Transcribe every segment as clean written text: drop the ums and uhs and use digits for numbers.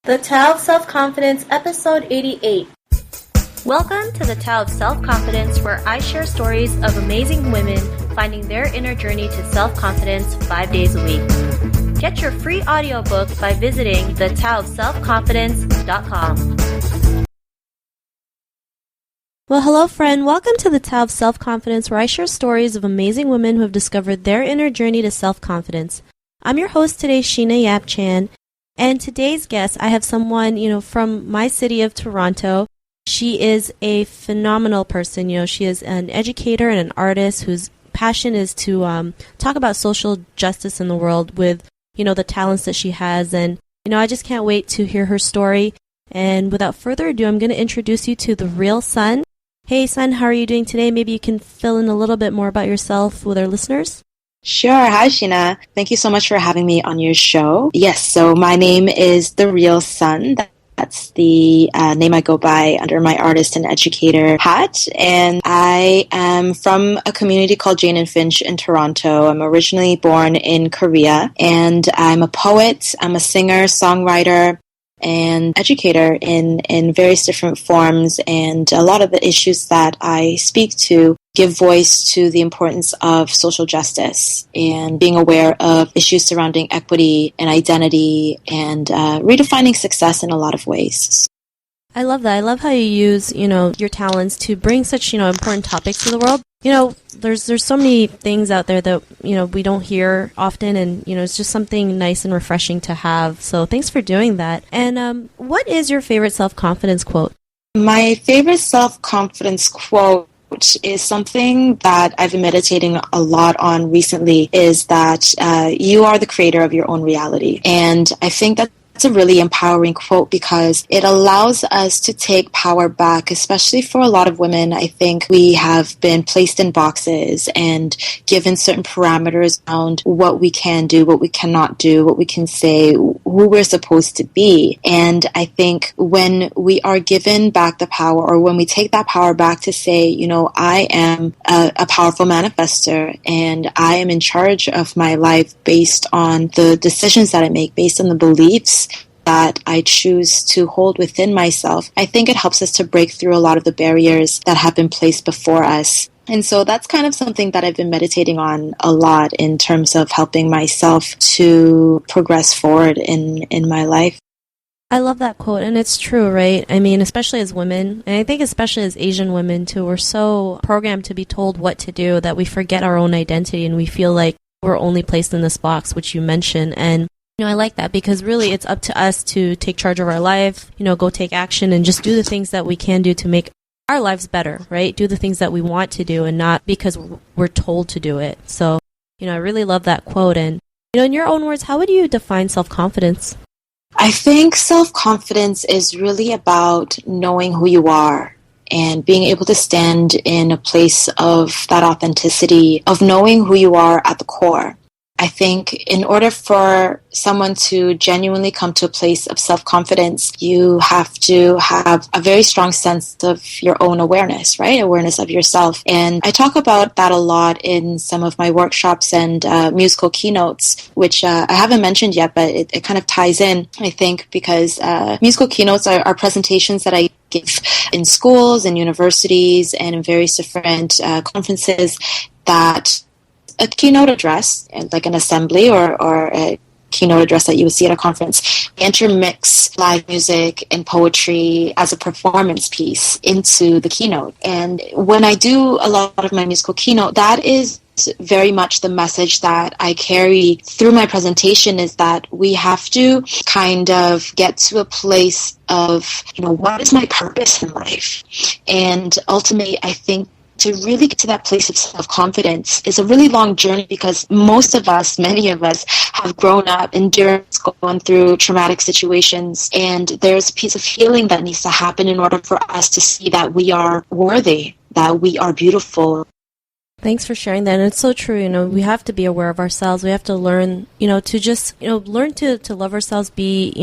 The Tao of Self-Confidence, Episode 88. Welcome to the Tao of Self-Confidence, where I share stories of amazing women finding their inner journey to self-confidence 5 days a week. Get your free audiobook by visiting thetaoofselfconfidence.com. Well, hello, friend. Welcome to the Tao of Self-Confidence, where I share stories of amazing women who have discovered their inner journey to self-confidence. I'm your host today, Sheena Yap Chan. And today's guest, I have someone, from my city of Toronto. She is a phenomenal person. She is an educator and an artist whose passion is to talk about social justice in the world with, the talents that she has. And, I just can't wait to hear her story. And without further ado, I'm going to introduce you to the real Sun. Hey, Sun, how are you doing today? Maybe you can fill in a little bit more about yourself with our listeners. Sure. Hi, Sheena. Thank you so much for having me on your show. Yes, so my name is The Real Sun. That's the name I go by under my artist and educator hat. And I am from a community called Jane and Finch in Toronto. I'm originally born in Korea. And I'm a poet. I'm a singer, songwriter, and educator in various different forms. And a lot of the issues that I speak to give voice to the importance of social justice and being aware of issues surrounding equity and identity and redefining success in a lot of ways. I love that. I love how you use, your talents to bring such, important topics to the world. There's so many things out there that, we don't hear often, and, it's just something nice and refreshing to have. So thanks for doing that. And what is your favorite self-confidence quote? My favorite self-confidence quote is something that I've been meditating a lot on recently, is that you are the creator of your own reality. And I think that's a really empowering quote because it allows us to take power back, especially for a lot of women. I think we have been placed in boxes and given certain parameters around what we can do, what we cannot do, what we can say, who we're supposed to be. And I think when we are given back the power, or when we take that power back to say, I am a powerful manifester and I am in charge of my life based on the decisions that I make, based on the beliefs that I choose to hold within myself, I think it helps us to break through a lot of the barriers that have been placed before us. And so that's kind of something that I've been meditating on a lot in terms of helping myself to progress forward in my life. I love that quote, and it's true, right? I mean, especially as women, and I think especially as Asian women too, we're so programmed to be told what to do that we forget our own identity and we feel like we're only placed in this box, which you mentioned. And I like that because really it's up to us to take charge of our life, go take action and just do the things that we can do to make our lives better, right? Do the things that we want to do and not because we're told to do it. So, I really love that quote. And, in your own words, how would you define self-confidence? I think self-confidence is really about knowing who you are and being able to stand in a place of that authenticity, of knowing who you are at the core. I think in order for someone to genuinely come to a place of self-confidence, you have to have a very strong sense of your own awareness, right? Awareness of yourself. And I talk about that a lot in some of my workshops and musical keynotes, which I haven't mentioned yet, but it kind of ties in, I think, because musical keynotes are presentations that I give in schools and universities and in various different conferences that a keynote address, like an assembly or a keynote address that you would see at a conference, intermix live music and poetry as a performance piece into the keynote. And when I do a lot of my musical keynote, that is very much the message that I carry through my presentation, is that we have to kind of get to a place of, what is my purpose in life? And ultimately, I think to really get to that place of self-confidence is a really long journey because many of us have grown up endurance, going through traumatic situations, and there's a piece of healing that needs to happen in order for us to see that we are worthy, that we are beautiful. Thanks for sharing that. And it's so true. We have to be aware of ourselves. We have to learn, to just, learn to love ourselves, be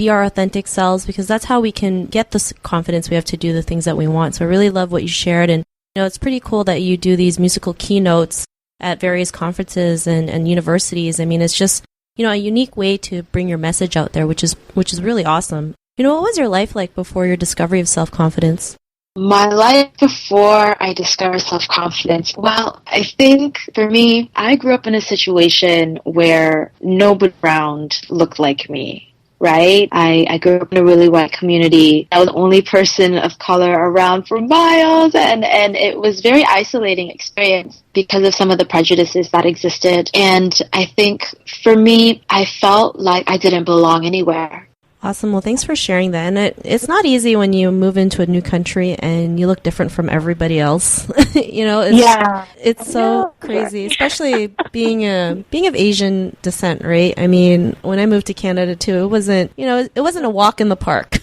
our authentic selves, because that's how we can get this confidence we have to do the things that we want. So I really love what you shared. And it's pretty cool that you do these musical keynotes at various conferences and universities. I mean, it's just a unique way to bring your message out there, which is really awesome. What was your life like before your discovery of self-confidence? My life before I discovered self-confidence, well, I think for me, I grew up in a situation where nobody around looked like me, right? I grew up in a really white community. I was the only person of color around for miles, and it was a very isolating experience because of some of the prejudices that existed. And I think for me, I felt like I didn't belong anywhere. Awesome. Well, thanks for sharing that. And it's not easy when you move into a new country and you look different from everybody else. It's so crazy, especially being of Asian descent, right? I mean, when I moved to Canada too, it wasn't a walk in the park.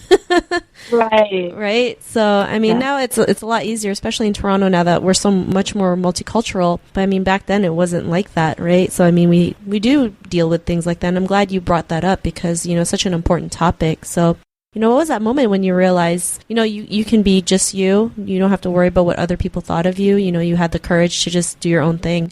Right. Right. So, I mean, now it's a lot easier, especially in Toronto now that we're so much more multicultural. But I mean, back then it wasn't like that, right? So, I mean, we do deal with things like that. And I'm glad you brought that up because, it's such an important topic. So, what was that moment when you realized, you can be just you? You don't have to worry about what other people thought of you. You had the courage to just do your own thing.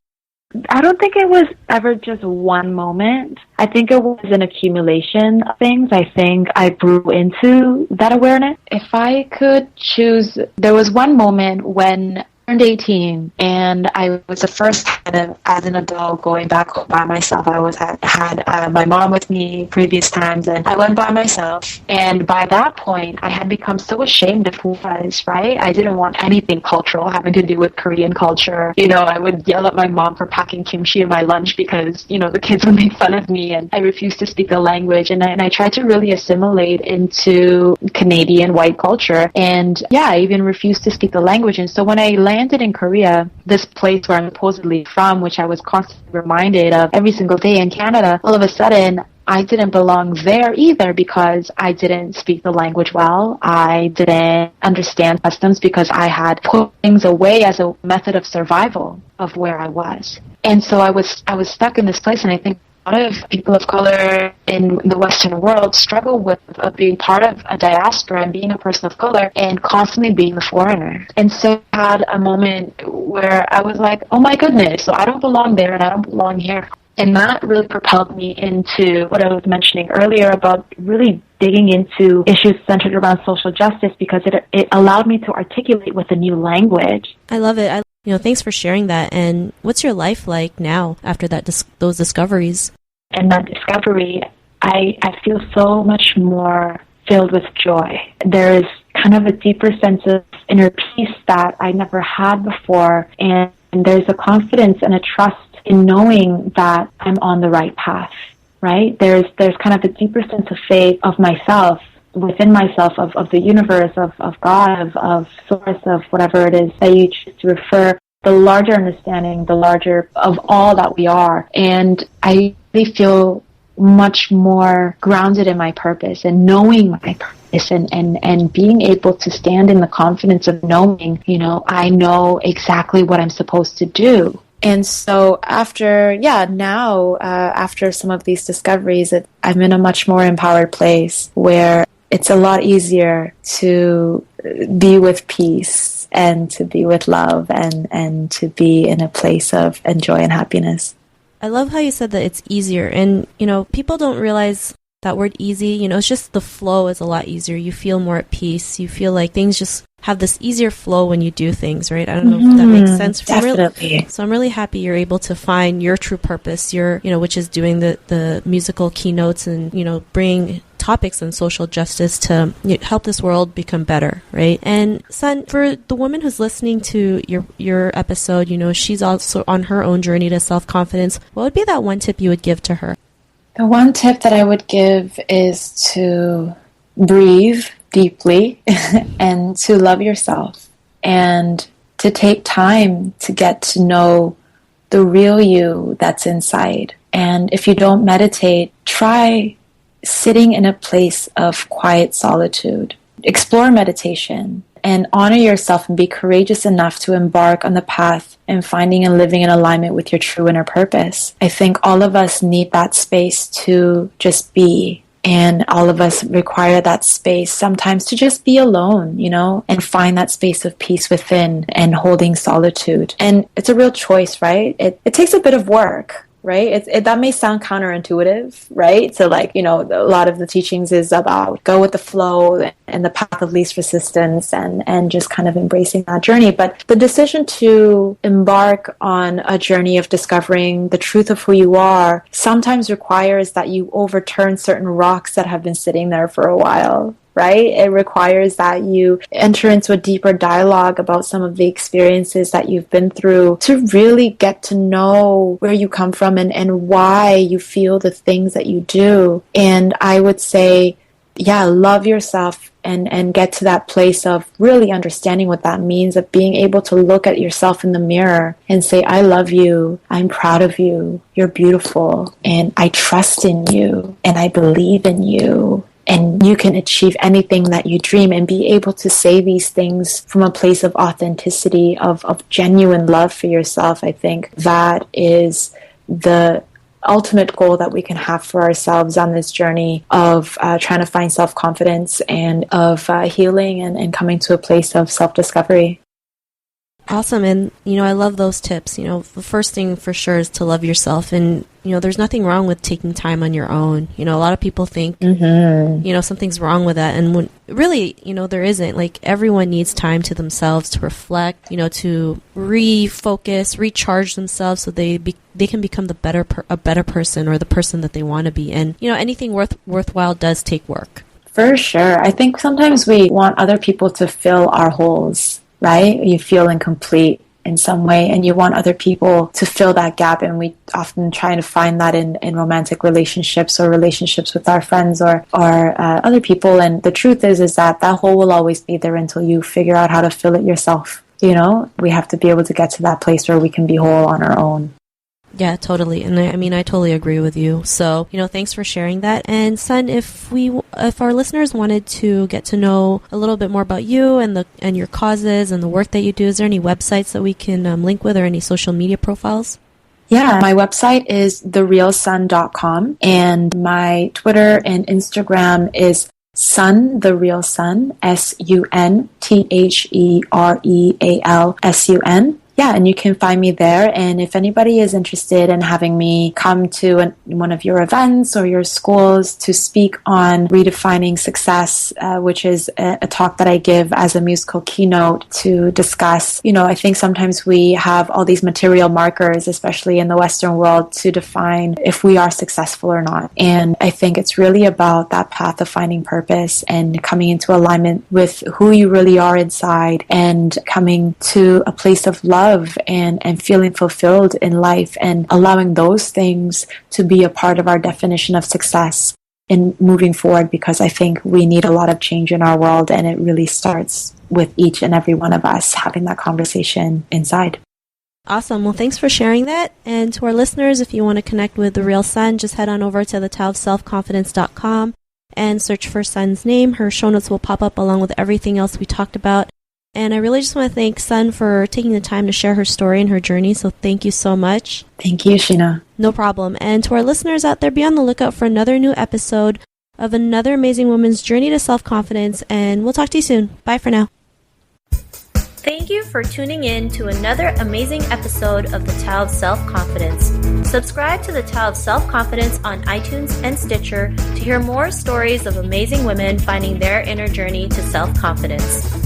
I don't think it was ever just one moment. I think it was an accumulation of things. I think I grew into that awareness. If I could choose, there was one moment when I turned 18 and I was the first time as an adult going back home by myself. I had my mom with me previous times and I went by myself. And by that point, I had become so ashamed of who I was, right? I didn't want anything cultural having to do with Korean culture. I would yell at my mom for packing kimchi in my lunch because, the kids would make fun of me and I refused to speak the language. And I tried to really assimilate into Canadian white culture. And I even refused to speak the language. And so when I landed in Korea, this place where I'm supposedly from, which I was constantly reminded of every single day in Canada, all of a sudden, I didn't belong there either because I didn't speak the language well. I didn't understand customs because I had put things away as a method of survival of where I was. And so I was stuck in this place, and I think a lot of people of color in the Western world struggle with being part of a diaspora and being a person of color and constantly being the foreigner. And so I had a moment where I was like, oh my goodness, so I don't belong there and I don't belong here. And that really propelled me into what I was mentioning earlier about really digging into issues centered around social justice because it allowed me to articulate with a new language. I love it. Thanks for sharing that. And what's your life like now after those discoveries? And that discovery, I feel so much more filled with joy. There is kind of a deeper sense of inner peace that I never had before. And there's a confidence and a trust in knowing that I'm on the right path, right? There's kind of a deeper sense of faith of myself, within myself, of the universe, of God, of source, of whatever it is that you choose to refer, the larger understanding, the larger of all that we are. And I really feel much more grounded in my purpose and knowing my purpose and being able to stand in the confidence of knowing, I know exactly what I'm supposed to do. And so after some of these discoveries, I'm in a much more empowered place where it's a lot easier to be with peace and to be with love and to be in a place of joy and happiness. I love how you said that it's easier. And, people don't realize that word easy. It's just the flow is a lot easier. You feel more at peace. You feel like things just have this easier flow when you do things, right? I don't know if that makes sense. Definitely. So I'm really happy you're able to find your true purpose, which is doing the musical keynotes and, bring topics on social justice to help this world become better, right? And Sun, for the woman who's listening to your episode, she's also on her own journey to self-confidence. What would be that one tip you would give to her? The one tip that I would give is to breathe deeply and to love yourself and to take time to get to know the real you that's inside. And if you don't meditate, try sitting in a place of quiet solitude. Explore meditation and honor yourself and be courageous enough to embark on the path and finding and living in alignment with your true inner purpose. I think all of us need that space to just be. And all of us require that space sometimes to just be alone, and find that space of peace within and holding solitude. And it's a real choice, right? It takes a bit of work. right? That may sound counterintuitive, right? So like, a lot of the teachings is about go with the flow and the path of least resistance and just kind of embracing that journey. But the decision to embark on a journey of discovering the truth of who you are sometimes requires that you overturn certain rocks that have been sitting there for a while. Right? It requires that you enter into a deeper dialogue about some of the experiences that you've been through to really get to know where you come from and why you feel the things that you do. And I would say, love yourself and get to that place of really understanding what that means, of being able to look at yourself in the mirror and say, I love you, I'm proud of you, you're beautiful, and I trust in you, and I believe in you. And you can achieve anything that you dream, and be able to say these things from a place of authenticity, of genuine love for yourself. I think that is the ultimate goal that we can have for ourselves on this journey of trying to find self-confidence and of healing and coming to a place of self-discovery. Awesome. And, I love those tips. The first thing for sure is to love yourself. And, there's nothing wrong with taking time on your own. A lot of people think, something's wrong with that. And when really, there isn't. Like, everyone needs time to themselves to reflect, to refocus, recharge themselves so they can become a better person, or the person that they want to be. And, anything worthwhile does take work. For sure. I think sometimes we want other people to fill our holes. Right? You feel incomplete in some way, and you want other people to fill that gap, and we often try to find that in romantic relationships or relationships with our friends or other people. And the truth is that hole will always be there until you figure out how to fill it yourself. We have to be able to get to that place where we can be whole on our own. Yeah, totally. And I totally agree with you. So, thanks for sharing that. And Sun, if our listeners wanted to get to know a little bit more about you and your causes and the work that you do, is there any websites that we can link with, or any social media profiles? Yeah, my website is therealsun.com, and my Twitter and Instagram is Sun, The Real Sun, SUNTHEREALSUN. Yeah, and you can find me there. And if anybody is interested in having me come to one of your events or your schools to speak on redefining success, which is a talk that I give as a musical keynote to discuss, I think sometimes we have all these material markers, especially in the Western world, to define if we are successful or not. And I think it's really about that path of finding purpose and coming into alignment with who you really are inside, and coming to a place of love and feeling fulfilled in life, and allowing those things to be a part of our definition of success in moving forward, because I think we need a lot of change in our world, and it really starts with each and every one of us having that conversation inside. Awesome. Well, thanks for sharing that. And to our listeners, if you want to connect with The Real Sun, just head on over to thetaoofselfconfidence.com and search for Sun's name. Her show notes will pop up along with everything else we talked about. And I really just want to thank Sun for taking the time to share her story and her journey. So thank you so much. Thank you, Sheena. No problem. And to our listeners out there, be on the lookout for another new episode of another amazing woman's journey to self-confidence. And we'll talk to you soon. Bye for now. Thank you for tuning in to another amazing episode of The Tao of Self-Confidence. Subscribe to The Tao of Self-Confidence on iTunes and Stitcher to hear more stories of amazing women finding their inner journey to self-confidence.